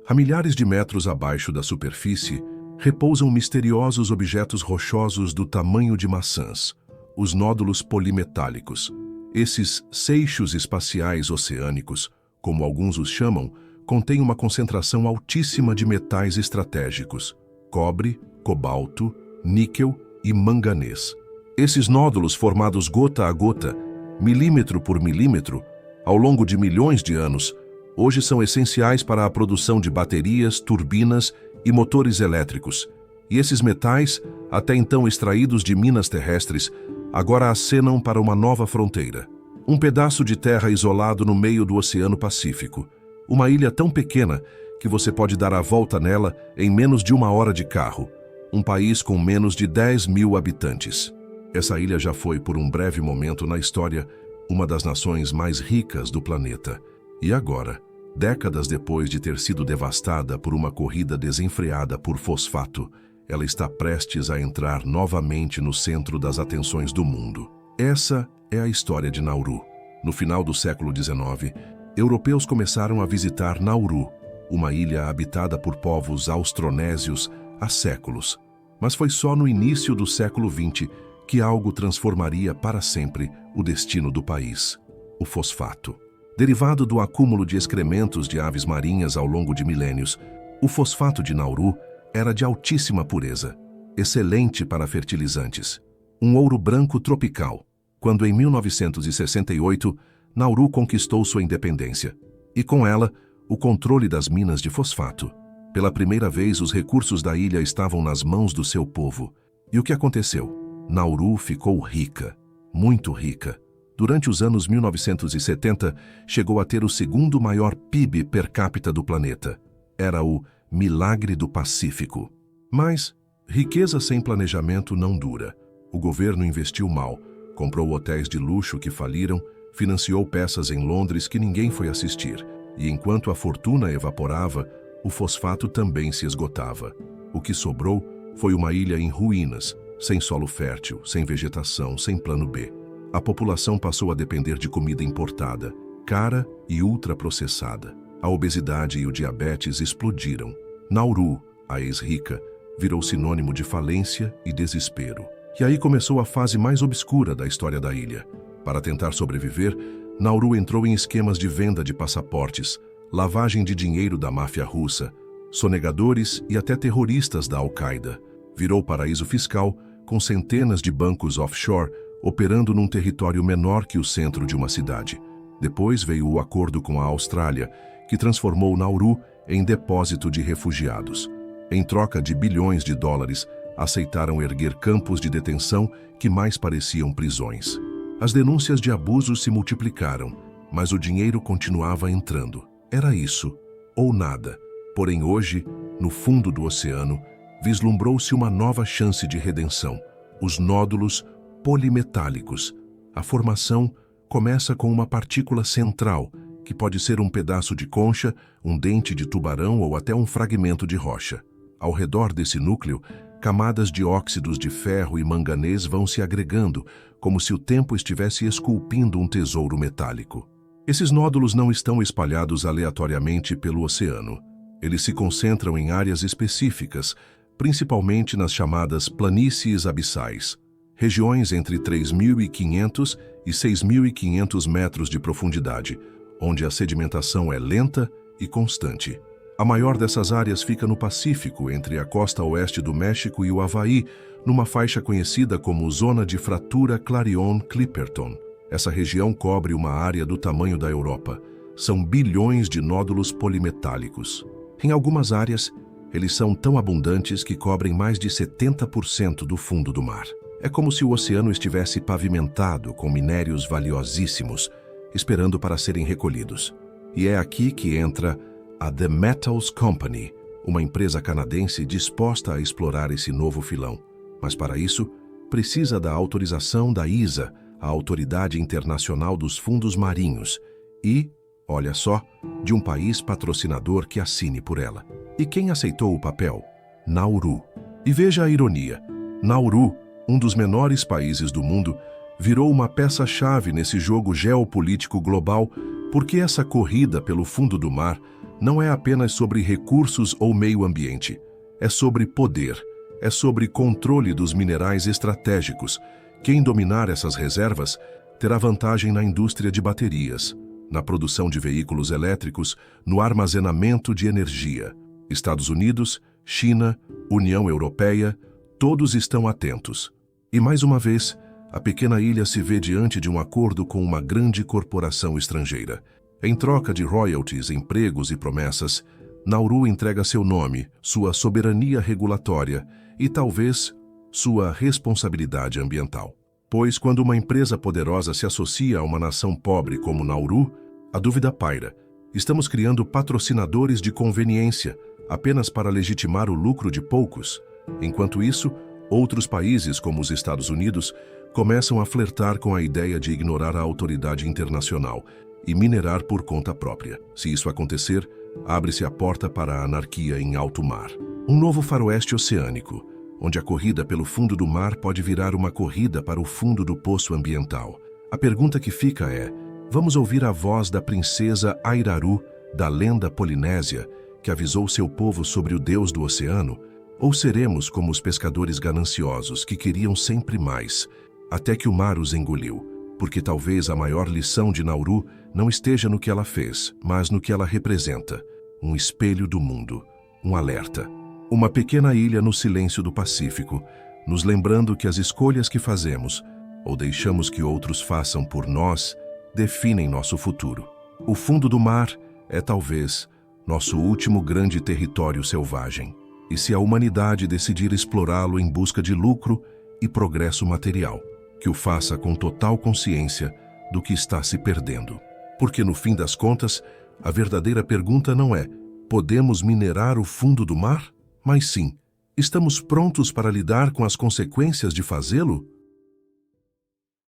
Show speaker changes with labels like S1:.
S1: A milhares de metros abaixo da superfície, repousam misteriosos objetos rochosos do tamanho de maçãs, os nódulos polimetálicos. Esses seixos espaciais oceânicos, como alguns os chamam, contêm uma concentração altíssima de metais estratégicos: cobre, cobalto, níquel e manganês. Esses nódulos, formados gota a gota, milímetro por milímetro, ao longo de milhões de anos, hoje são essenciais para a produção de baterias, turbinas e motores elétricos. E esses metais, até então extraídos de minas terrestres, agora acenam para uma nova fronteira. Um pedaço de terra isolado no meio do Oceano Pacífico. Uma ilha tão pequena que você pode dar a volta nela em menos de 1 hora de carro. Um país com menos de 10 mil habitantes. Essa ilha já foi, por um breve momento na história, uma das nações mais ricas do planeta. E agora, décadas depois de ter sido devastada por uma corrida desenfreada por fosfato, ela está prestes a entrar novamente no centro das atenções do mundo. Essa é a história de Nauru. No final do século XIX, europeus começaram a visitar Nauru, uma ilha habitada por povos austronésios há séculos. Mas foi só no início do século XX que algo transformaria para sempre o destino do país: o fosfato. Derivado do acúmulo de excrementos de aves marinhas ao longo de milênios, o fosfato de Nauru era de altíssima pureza, excelente para fertilizantes. Um ouro branco tropical, quando em 1968, Nauru conquistou sua independência, e com ela, o controle das minas de fosfato. Pela primeira vez, os recursos da ilha estavam nas mãos do seu povo. E o que aconteceu? Nauru ficou rica, muito rica. Durante os anos 1970, chegou a ter o segundo maior PIB per capita do planeta. Era o milagre do Pacífico. Mas riqueza sem planejamento não dura. O governo investiu mal, comprou hotéis de luxo que faliram, financiou peças em Londres que ninguém foi assistir. E enquanto a fortuna evaporava, o fosfato também se esgotava. O que sobrou foi uma ilha em ruínas, sem solo fértil, sem vegetação, sem plano B. A população passou a depender de comida importada, cara e ultraprocessada. A obesidade e o diabetes explodiram. Nauru, a ex-rica, virou sinônimo de falência e desespero. E aí começou a fase mais obscura da história da ilha. Para tentar sobreviver, Nauru entrou em esquemas de venda de passaportes, lavagem de dinheiro da máfia russa, sonegadores e até terroristas da Al-Qaeda. Virou paraíso fiscal, com centenas de bancos offshore operando num território menor que o centro de uma cidade. Depois veio o acordo com a Austrália, que transformou Nauru em depósito de refugiados. Em troca de bilhões de dólares, aceitaram erguer campos de detenção que mais pareciam prisões. As denúncias de abusos se multiplicaram, mas o dinheiro continuava entrando. Era isso, ou nada. Porém hoje, no fundo do oceano, vislumbrou-se uma nova chance de redenção: os nódulos polimetálicos. A formação começa com uma partícula central, que pode ser um pedaço de concha, um dente de tubarão ou até um fragmento de rocha. Ao redor desse núcleo, camadas de óxidos de ferro e manganês vão se agregando, como se o tempo estivesse esculpindo um tesouro metálico. Esses nódulos não estão espalhados aleatoriamente pelo oceano. Eles se concentram em áreas específicas, principalmente nas chamadas planícies abissais, regiões entre 3.500 e 6.500 metros de profundidade, onde a sedimentação é lenta e constante. A maior dessas áreas fica no Pacífico, entre a costa oeste do México e o Havaí, numa faixa conhecida como Zona de Fratura Clarion-Clipperton. Essa região cobre uma área do tamanho da Europa. São bilhões de nódulos polimetálicos. Em algumas áreas, eles são tão abundantes que cobrem mais de 70% do fundo do mar. É como se o oceano estivesse pavimentado com minérios valiosíssimos, esperando para serem recolhidos. E é aqui que entra a The Metals Company, uma empresa canadense disposta a explorar esse novo filão. Mas para isso, precisa da autorização da ISA, a Autoridade Internacional dos Fundos Marinhos, e, olha só, de um país patrocinador que assine por ela. E quem aceitou o papel? Nauru. E veja a ironia. Nauru, um dos menores países do mundo, virou uma peça-chave nesse jogo geopolítico global, porque essa corrida pelo fundo do mar não é apenas sobre recursos ou meio ambiente. É sobre poder, é sobre controle dos minerais estratégicos. Quem dominar essas reservas terá vantagem na indústria de baterias, na produção de veículos elétricos, no armazenamento de energia. Estados Unidos, China, União Europeia, todos estão atentos. E mais uma vez, a pequena ilha se vê diante de um acordo com uma grande corporação estrangeira. Em troca de royalties, empregos e promessas, Nauru entrega seu nome, sua soberania regulatória e talvez sua responsabilidade ambiental. Pois quando uma empresa poderosa se associa a uma nação pobre como Nauru, a dúvida paira. Estamos criando patrocinadores de conveniência apenas para legitimar o lucro de poucos. Enquanto isso, outros países, como os Estados Unidos, começam a flertar com a ideia de ignorar a autoridade internacional e minerar por conta própria. Se isso acontecer, abre-se a porta para a anarquia em alto mar. Um novo faroeste oceânico, onde a corrida pelo fundo do mar pode virar uma corrida para o fundo do poço ambiental. A pergunta que fica é: vamos ouvir a voz da princesa Airaru, da lenda polinésia, que avisou seu povo sobre o deus do oceano? Ou seremos como os pescadores gananciosos que queriam sempre mais, até que o mar os engoliu? Porque talvez a maior lição de Nauru não esteja no que ela fez, mas no que ela representa. Um espelho do mundo, um alerta. Uma pequena ilha no silêncio do Pacífico, nos lembrando que as escolhas que fazemos, ou deixamos que outros façam por nós, definem nosso futuro. O fundo do mar é talvez nosso último grande território selvagem. E se a humanidade decidir explorá-lo em busca de lucro e progresso material, que o faça com total consciência do que está se perdendo. Porque no fim das contas, a verdadeira pergunta não é: podemos minerar o fundo do mar? Mas sim, estamos prontos para lidar com as consequências de fazê-lo?